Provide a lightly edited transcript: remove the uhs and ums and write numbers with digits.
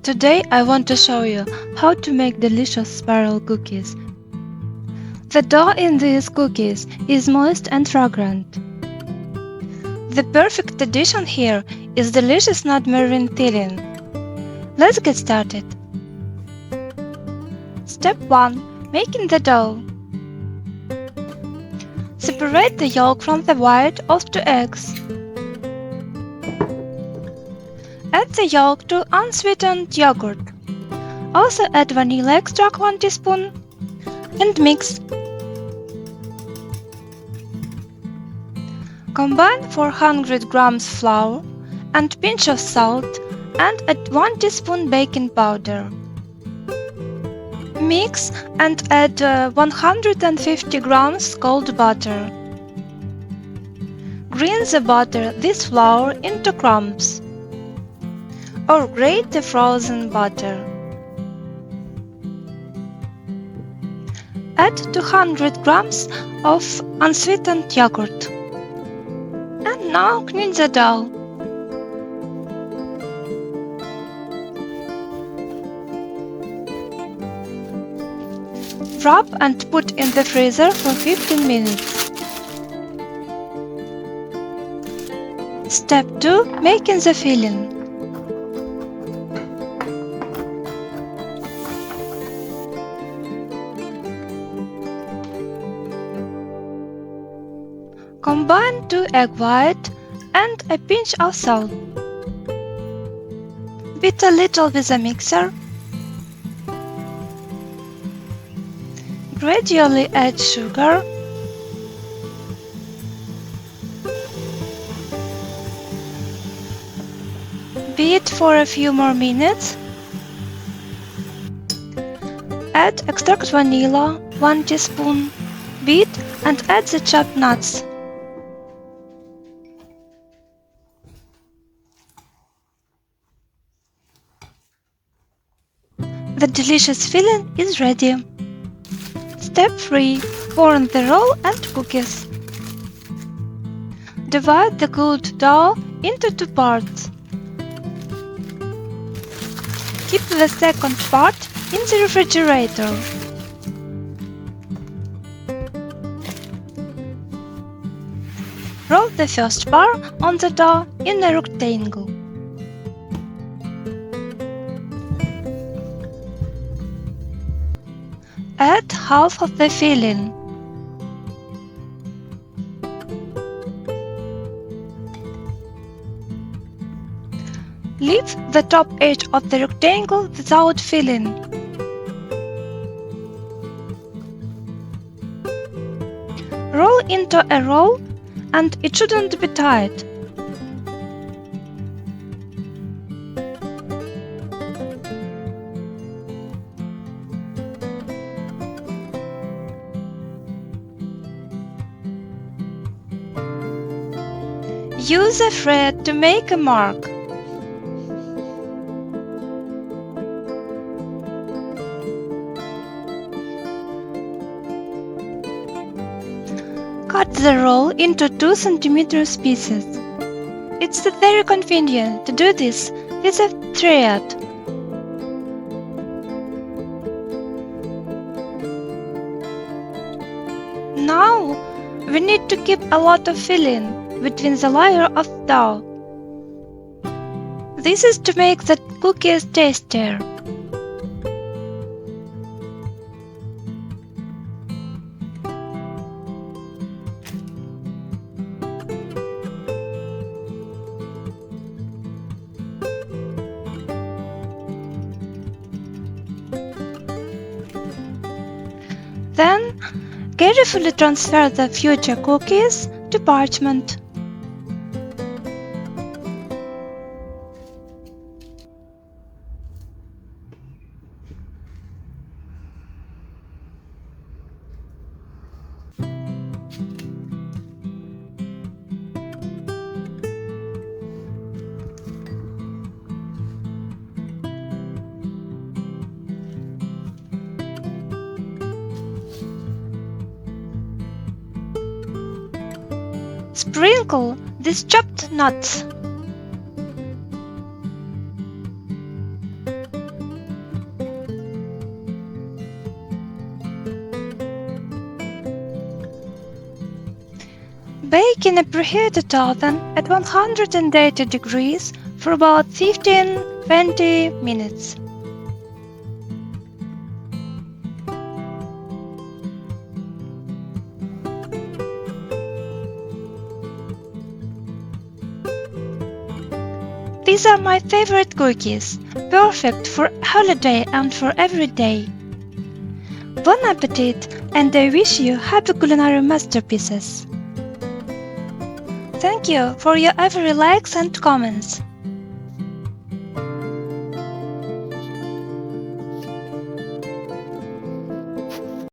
Today I want to show you how to make delicious spiral cookies. The dough in these cookies is moist and fragrant. The perfect addition here is delicious nut meringue filling. Let's get started. Step 1. Making the dough. Separate the yolk from the white of 2 eggs. Add the yolk to unsweetened yogurt. Also add vanilla extract 1 teaspoon and mix. Combine 400 grams flour and pinch of salt and add 1 teaspoon baking powder. Mix and add 150 grams cold butter. Grind the butter with flour into crumbs or grate the frozen butter. Add 200 grams of unsweetened yogurt. And now knead the dough. Wrap and put in the freezer for 15 minutes. Step 2. Making the filling. Combine 2 egg whites and a pinch of salt. Beat a little with a mixer. Gradually add sugar. Beat for a few more minutes. Add extract vanilla 1 teaspoon. Beat and add the chopped nuts. The delicious filling is ready. Step 3. Form the roll and cookies. Divide the cooled dough into 2 parts. Keep the second part in the refrigerator. Roll the first part on the dough in a rectangle. Add half of the filling. Leave the top edge of the rectangle without filling. Roll into a roll and it shouldn't be tight. Use a thread to make a mark. Cut the roll into 2 cm pieces. It's very convenient to do this with a thread. Now we need to keep a lot of filling between the layer of dough. This is to make the cookies tastier. Then, carefully transfer the future cookies to parchment. Sprinkle these chopped nuts. Bake in a preheated oven at 180 degrees for about 15–20 minutes. These are my favorite cookies, perfect for holiday and for every day. Bon appetit, and I wish you happy culinary masterpieces. Thank you for your every likes and comments.